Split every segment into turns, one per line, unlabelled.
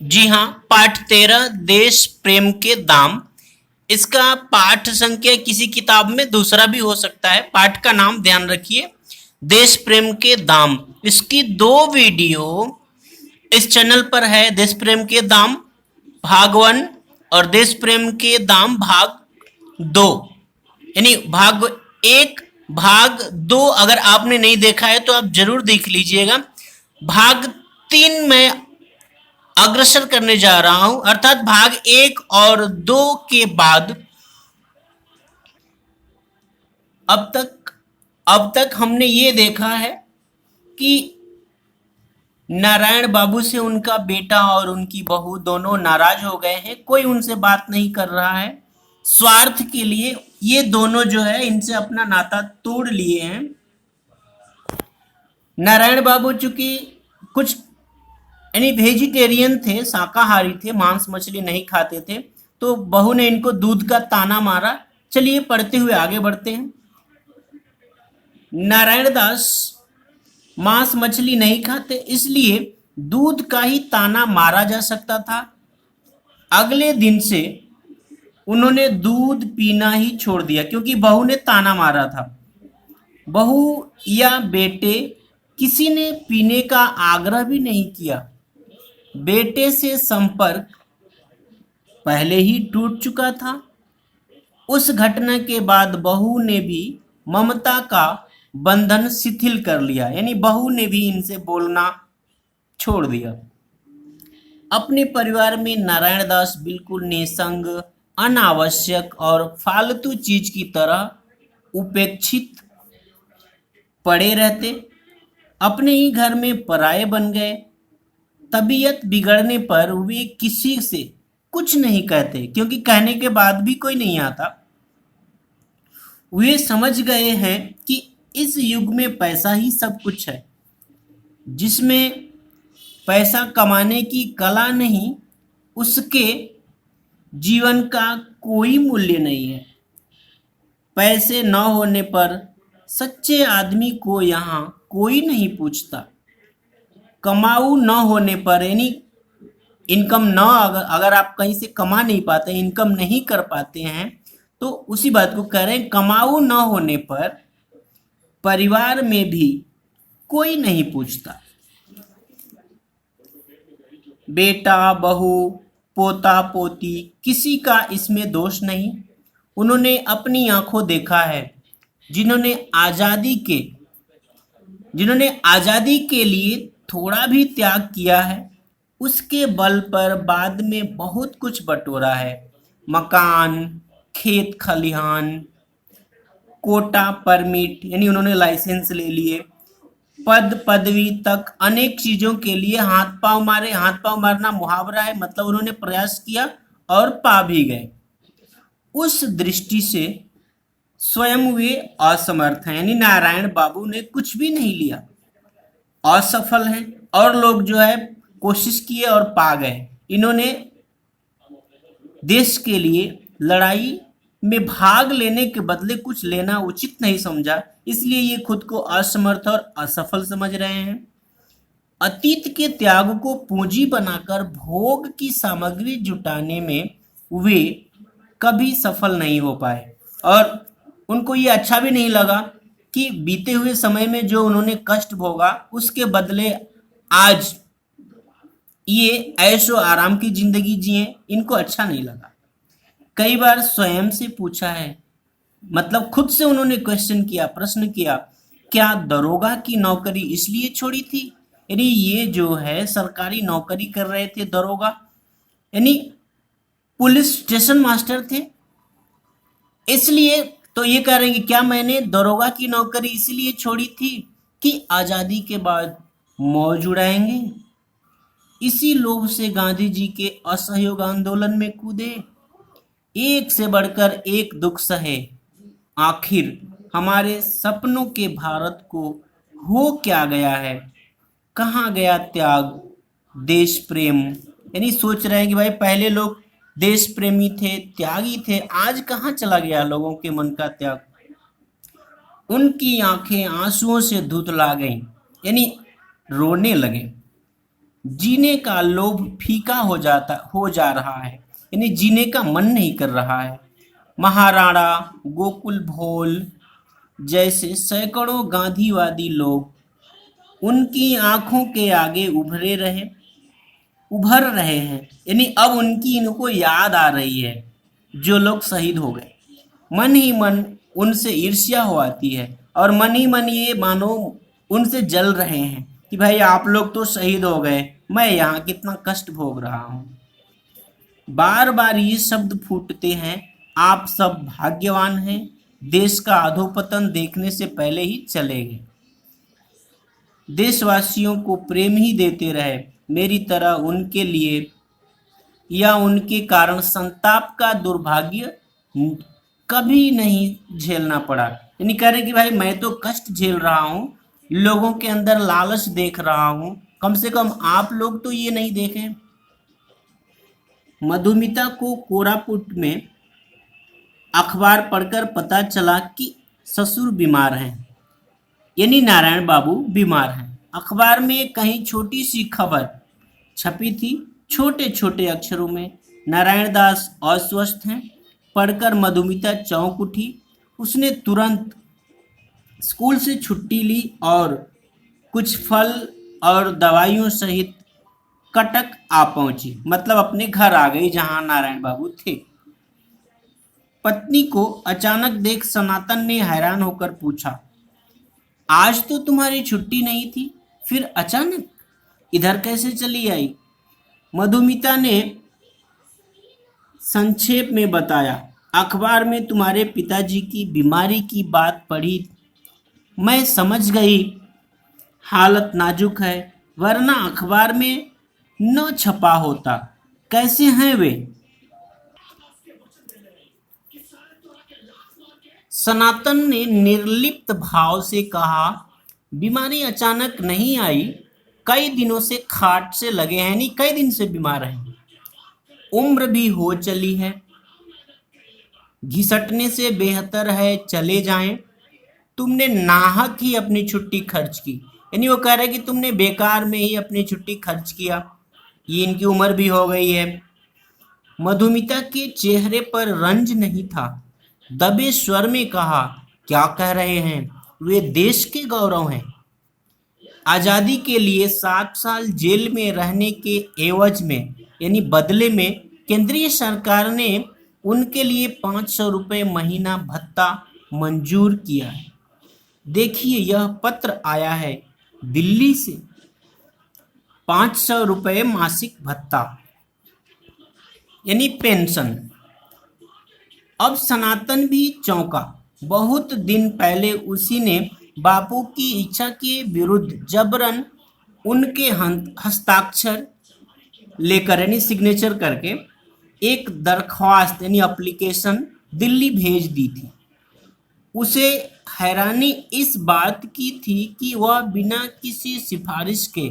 जी हाँ, पाठ 13 देश प्रेम के दाम। इसका पाठ संख्या किसी किताब में दूसरा भी हो सकता है। पाठ का नाम ध्यान रखिए, देश प्रेम के दाम। इसकी दो वीडियो इस चैनल पर है। देश प्रेम के दाम भाग 1 और देश प्रेम के दाम भाग 2, यानी भाग 1 भाग 2 अगर आपने नहीं देखा है तो आप जरूर देख लीजिएगा। भाग 3 में अग्रसर करने जा रहा हूं, अर्थात भाग 1 और 2 के बाद अब तक हमने ये देखा है कि नारायण बाबू से उनका बेटा और उनकी बहू दोनों नाराज हो गए हैं। कोई उनसे बात नहीं कर रहा है। स्वार्थ के लिए ये दोनों जो है इनसे अपना नाता तोड़ लिए हैं। नारायण बाबू चूंकि कुछ यानी वेजिटेरियन थे, शाकाहारी थे, मांस मछली नहीं खाते थे, तो बहू ने इनको दूध का ताना मारा। चलिए पढ़ते हुए आगे बढ़ते हैं। नारायण दास मांस मछली नहीं खाते, इसलिए दूध का ही ताना मारा जा सकता था। अगले दिन से उन्होंने दूध पीना ही छोड़ दिया, क्योंकि बहू ने ताना मारा था। बहू या बेटे किसी ने पीने का आग्रह भी नहीं किया। बेटे से संपर्क पहले ही टूट चुका था। उस घटना के बाद बहू ने भी ममता का बंधन शिथिल कर लिया, यानी बहू ने भी इनसे बोलना छोड़ दिया। अपने परिवार में नारायण दास बिल्कुल निसंग, अनावश्यक और फालतू चीज की तरह उपेक्षित पड़े रहते। अपने ही घर में पराये बन गए। तबीयत बिगड़ने पर वे किसी से कुछ नहीं कहते, क्योंकि कहने के बाद भी कोई नहीं आता। वे समझ गए हैं कि इस युग में पैसा ही सब कुछ है। जिसमें पैसा कमाने की कला नहीं, उसके जीवन का कोई मूल्य नहीं है। पैसे न होने पर सच्चे आदमी को यहाँ कोई नहीं पूछता। कमाऊ न होने पर, यानी इनकम न अगर आप कहीं से कमा नहीं पाते, इनकम नहीं कर पाते हैं, तो उसी बात को कह रहे हैं, कमाऊ न होने पर परिवार में भी कोई नहीं पूछता। बेटा, बहू, पोता, पोती, किसी का इसमें दोष नहीं। उन्होंने अपनी आंखों देखा है। जिन्होंने आजादी के लिए थोड़ा भी त्याग किया है, उसके बल पर बाद में बहुत कुछ बटोरा है। मकान, खेत खलिहान, कोटा, परमिट, यानी उन्होंने लाइसेंस ले लिए, पद पदवी तक, अनेक चीजों के लिए हाथ पांव मारे। हाथ पांव मारना मुहावरा है, मतलब उन्होंने प्रयास किया और पा भी गए। उस दृष्टि से स्वयं वे असमर्थ हैं, यानी नारायण बाबू ने कुछ भी नहीं लिया, असफल हैं। और लोग जो है कोशिश किए और पा गए। इन्होंने देश के लिए लड़ाई में भाग लेने के बदले कुछ लेना उचित नहीं समझा, इसलिए ये खुद को असमर्थ और असफल समझ रहे हैं। अतीत के त्याग को पूंजी बनाकर भोग की सामग्री जुटाने में वे कभी सफल नहीं हो पाए, और उनको ये अच्छा भी नहीं लगा कि बीते हुए समय में जो उन्होंने कष्ट भोगा, उसके बदले आज ये ऐशो आराम की जिंदगी जिए, इनको अच्छा नहीं लगा। कई बार स्वयं से पूछा है, मतलब खुद से उन्होंने क्वेश्चन किया, प्रश्न किया, क्या दरोगा की नौकरी इसलिए छोड़ी थी? यानी ये जो है सरकारी नौकरी कर रहे थे दरोगा, यानी पुलिस स्टेशन मास्टर थे, इसलिए तो ये कह रहे हैं कि क्या मैंने दरोगा की नौकरी इसलिए छोड़ी थी कि आजादी के बाद मौज उड़ाएंगे? इसी लोभ से गांधी जी के असहयोग आंदोलन में कूदे। एक से बढ़कर एक दुख सहे। आखिर हमारे सपनों के भारत को हो क्या गया है? कहाँ गया त्याग, देश प्रेम? यानी सोच रहे हैं कि भाई पहले लोग देश प्रेमी थे, त्यागी थे, आज कहाँ चला गया लोगों के मन का त्याग? उनकी आंखें आंसुओं से धुतला गईं, यानी रोने लगे। जीने का लोभ फीका हो जा रहा है, यानी जीने का मन नहीं कर रहा है। महाराणा गोकुल भोल जैसे सैकड़ों गांधीवादी लोग उनकी आंखों के आगे उभर रहे हैं, यानी अब उनकी इनको याद आ रही है जो लोग शहीद हो गए। मन ही मन उनसे ईर्ष्या हो आती है और मन ही मन ये मानो उनसे जल रहे हैं कि भाई आप लोग तो शहीद हो गए, मैं यहाँ कितना कष्ट भोग रहा हूँ। बार बार ये शब्द फूटते हैं, आप सब भाग्यवान हैं, देश का अधोपतन देखने से पहले ही चले गए। देशवासियों को प्रेम ही देते रहे, मेरी तरह उनके लिए या उनके कारण संताप का दुर्भाग्य कभी नहीं झेलना पड़ा। यानी कह रहे कि भाई मैं तो कष्ट झेल रहा हूँ, लोगों के अंदर लालच देख रहा हूँ, कम से कम आप लोग तो ये नहीं देखें। मधुमिता को कोरापुट में अखबार पढ़कर पता चला कि ससुर बीमार हैं, यानी नारायण बाबू बीमार हैं। अखबार में कहीं छोटी सी खबर छपी थी, छोटे छोटे अक्षरों में, नारायण दास अस्वस्थ हैं। पढ़कर मधुमिता चौंक उठी। उसने तुरंत स्कूल से छुट्टी ली और कुछ फल और दवाइयों सहित कटक आ पहुंची, मतलब अपने घर आ गई जहां नारायण बाबू थे। पत्नी को अचानक देख सनातन ने हैरान होकर पूछा, आज तो तुम्हारी छुट्टी नहीं थी, फिर अचानक इधर कैसे चली आई? मधुमिता ने संक्षेप में बताया, अखबार में तुम्हारे पिताजी की बीमारी की बात पढ़ी, मैं समझ गई हालत नाजुक है, वरना अखबार में न छपा होता। कैसे हैं वे? सनातन ने निर्लिप्त भाव से कहा, बीमारी अचानक नहीं आई, कई दिनों से खाट से लगे हैं, नहीं कई दिन से बीमार हैं, उम्र भी हो चली है, घिसटने से बेहतर है चले जाएं। तुमने नाहक ही अपनी छुट्टी खर्च की, यानी वो कह रहे कि तुमने बेकार में ही अपनी छुट्टी खर्च किया, ये इनकी उम्र भी हो गई है। मधुमिता के चेहरे पर रंज नहीं था, दबे स्वर में कहा, क्या कह रहे हैं? वे देश के गौरव हैं। आज़ादी के लिए 7 साल जेल में रहने के एवज में, यानी बदले में, केंद्रीय सरकार ने उनके लिए 500 रुपये महीना भत्ता मंजूर किया है। देखिए यह पत्र आया है दिल्ली से, 500 रुपये मासिक भत्ता, यानी पेंशन। अब सनातन भी चौंका। बहुत दिन पहले उसी ने बापू की इच्छा के विरुद्ध जबरन उनके हस्ताक्षर लेकर, यानी सिग्नेचर करके, एक दरख्वास्त यानी एप्लीकेशन दिल्ली भेज दी थी। उसे हैरानी इस बात की थी कि वह बिना किसी सिफारिश के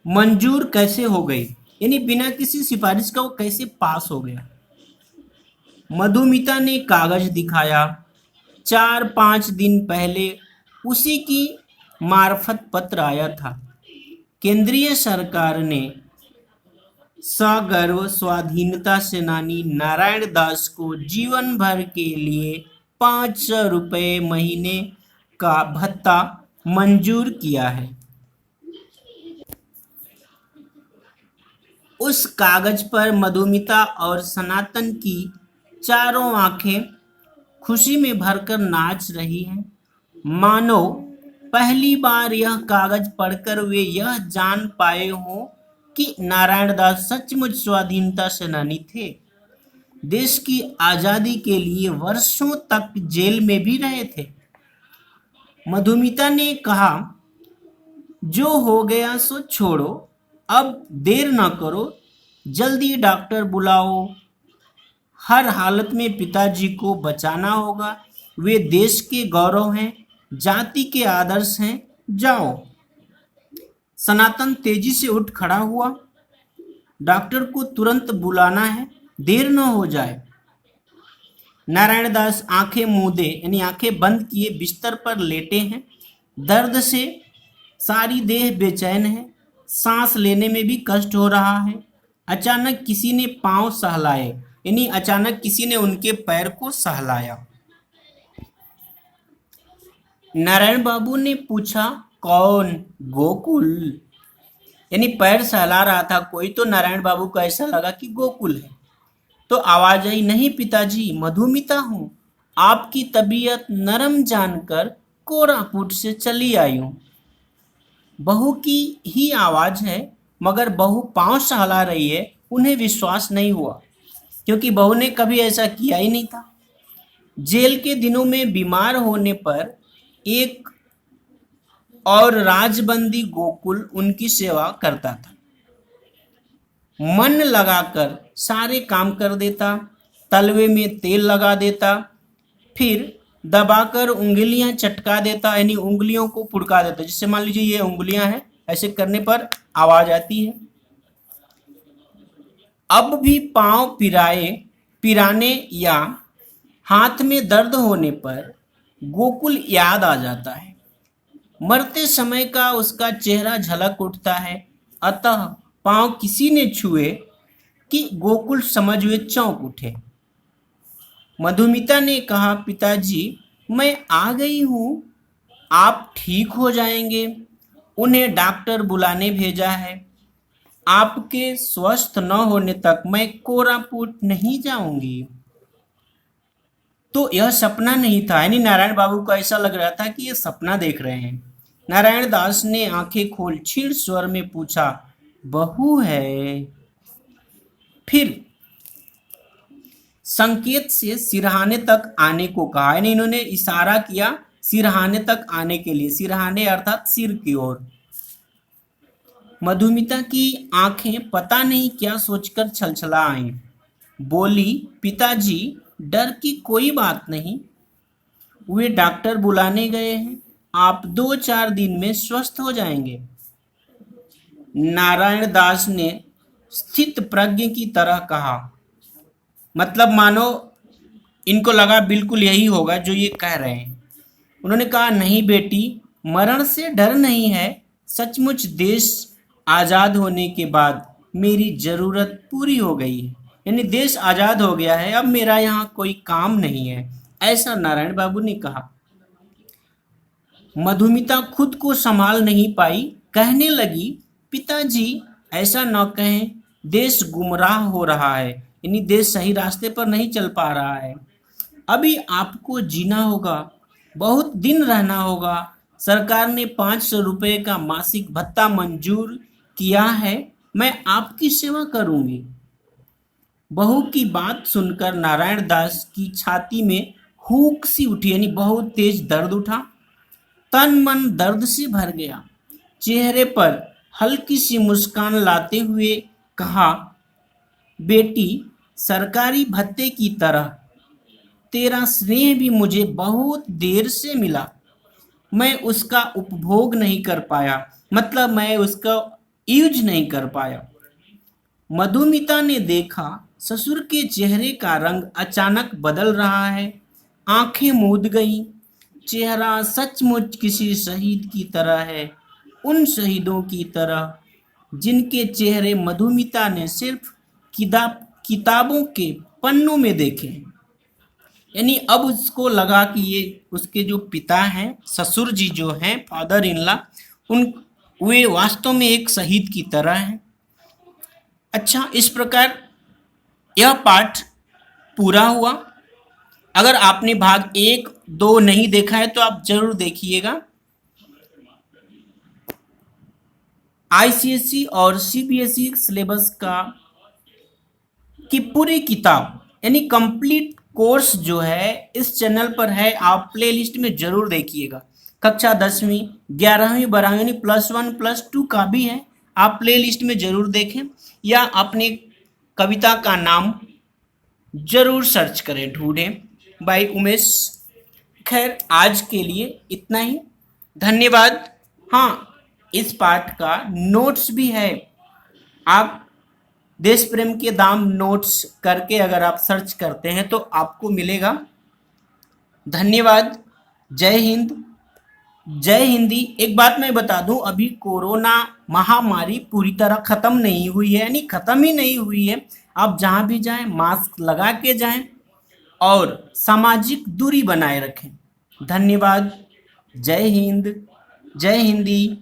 मंजूर कैसे हो गई, यानी बिना किसी सिफारिश का वो कैसे पास हो गया। मधुमिता ने कागज दिखाया, 4-5 दिन पहले उसी की मार्फत पत्र आया था। केंद्रीय सरकार ने सगर्व स्वाधीनता सेनानी नारायण दास को जीवन भर के लिए 500 रुपये महीने का भत्ता मंजूर किया है। उस कागज पर मधुमिता और सनातन की चारों आंखें खुशी में भरकर नाच रही हैं, मानो पहली बार यह कागज पढ़कर वे यह जान पाए हों कि नारायण दास सचमुच स्वाधीनता सेनानी थे, देश की आजादी के लिए वर्षों तक जेल में भी रहे थे। मधुमिता ने कहा, जो हो गया सो छोड़ो, अब देर न करो, जल्दी डॉक्टर बुलाओ, हर हालत में पिताजी को बचाना होगा, वे देश के गौरव हैं, जाति के आदर्श हैं, जाओ। सनातन तेजी से उठ खड़ा हुआ, डॉक्टर को तुरंत बुलाना है, देर न हो जाए। नारायण दास आंखें मूंदे, यानी आंखें बंद किए बिस्तर पर लेटे हैं, दर्द से सारी देह बेचैन है, सांस लेने में भी कष्ट हो रहा है। अचानक किसी ने पांव सहलाए, यानी अचानक किसी ने उनके पैर को सहलाया। नारायण बाबू ने पूछा, कौन? गोकुल। यानी पैर सहला रहा था कोई, तो नारायण बाबू को ऐसा लगा कि गोकुल है। तो आवाज आई, नहीं पिताजी, मधुमिता हूँ। आपकी तबीयत नरम जानकर कोरापुट से चली आई हूँ। बहू की ही आवाज है, मगर बहू पांव सहला रही है। उन्हें विश्वास नहीं हुआ, क्योंकि बहू ने कभी ऐसा किया ही नहीं था। जेल के दिनों में बीमार होने पर एक और राजबंदी गोकुल उनकी सेवा करता था। मन लगाकर सारे काम कर देता, तलवे में तेल लगा देता, फिर दबाकर उंगलियां चटका देता, यानी उंगलियों को पुड़का देता। जिससे मान लीजिए ये उंगलियां हैं, ऐसे करने पर आवाज आती है। अब भी पांव पिराने या हाथ में दर्द होने पर गोकुल याद आ जाता है। मरते समय का उसका चेहरा झलक उठता है। अतः पांव किसी ने छुए कि गोकुल समझ हुए चौंक उठे। मधुमिता ने कहा, पिताजी मैं आ गई हूँ, आप ठीक हो जाएंगे। उन्हें डॉक्टर बुलाने भेजा है। आपके स्वस्थ न होने तक मैं कोरापुट नहीं जाऊंगी। तो यह सपना नहीं था, यानी नारायण बाबू को ऐसा लग रहा था कि ये सपना देख रहे हैं। नारायण दास ने आंखें खोल क्षीण स्वर में पूछा, बहू है? फिर संकेत से सिरहाने तक आने को कहा, यानी इन्होंने इशारा किया सिरहाने तक आने के लिए। सिरहाने अर्थात सिर की ओर। मधुमिता की आंखें पता नहीं क्या सोचकर छलछला आईं। बोली, पिताजी डर की कोई बात नहीं, वे डॉक्टर बुलाने गए हैं, आप 2-4 दिन में स्वस्थ हो जाएंगे। नारायण दास ने स्थित प्रज्ञ की तरह कहा, मतलब मानो इनको लगा बिल्कुल यही होगा जो ये कह रहे हैं। उन्होंने कहा, नहीं बेटी, मरण से डर नहीं है। सचमुच देश आजाद होने के बाद मेरी जरूरत पूरी हो गई है, यानी देश आजाद हो गया है, अब मेरा यहाँ कोई काम नहीं है, ऐसा नारायण बाबू ने कहा। मधुमिता खुद को संभाल नहीं पाई, कहने लगी, पिताजी ऐसा न कहें, देश गुमराह हो रहा है, यानी देश सही रास्ते पर नहीं चल पा रहा है। अभी आपको जीना होगा, बहुत दिन रहना होगा। सरकार ने 500 रुपये का मासिक भत्ता मंजूर किया है, मैं आपकी सेवा करूंगी। बहू की बात सुनकर नारायण दास की छाती में हुक सी उठी, यानी बहुत तेज दर्द उठा। तन मन दर्द से भर गया। चेहरे पर हल्की सी मुस्कान लाते हुए कहा, बेटी, सरकारी भत्ते की तरह तेरा स्नेह भी मुझे बहुत देर से मिला, मैं उसका उपभोग नहीं कर पाया, मतलब मैं उसका यूज नहीं कर पाया। मधुमिता ने देखा ससुर के चेहरे का रंग अचानक बदल रहा है। आंखें मूंद गईं। चेहरा सचमुच किसी शहीद की तरह है, उन शहीदों की तरह जिनके चेहरे मधुमिता ने सिर्फ किताबों के पन्नों में देखे। यानी अब उसको लगा कि ये उसके जो पिता हैं, ससुर जी जो हैं, फादर इन लॉ, उन वे वास्तव में एक शहीद की तरह हैं। अच्छा, इस प्रकार यह पाठ पूरा हुआ। अगर आपने भाग 1, 2 नहीं देखा है तो आप जरूर देखिएगा। आईसीएसई और सीबीएसई सिलेबस की पूरी किताब यानी कंप्लीट कोर्स जो है इस चैनल पर है, आप प्लेलिस्ट में जरूर देखिएगा। कक्षा 10वीं 11वीं 12वीं यानी +1 +2 का भी है, आप प्लेलिस्ट में जरूर देखें, या अपने कविता का नाम जरूर सर्च करें, ढूंढें, बाय उमेश। खैर, आज के लिए इतना ही, धन्यवाद। हाँ, इस पाठ का नोट्स भी है, आप देश प्रेम के दाम नोट्स करके अगर आप सर्च करते हैं तो आपको मिलेगा। धन्यवाद। जय हिंद। जय हिंदी। एक बात मैं बता दूं, अभी कोरोना महामारी पूरी तरह खत्म नहीं हुई है, यानी खत्म ही नहीं हुई है। आप जहां भी जाएं मास्क लगा के जाएं और सामाजिक दूरी बनाए रखें। धन्यवाद। जय हिंद। जय हिंदी।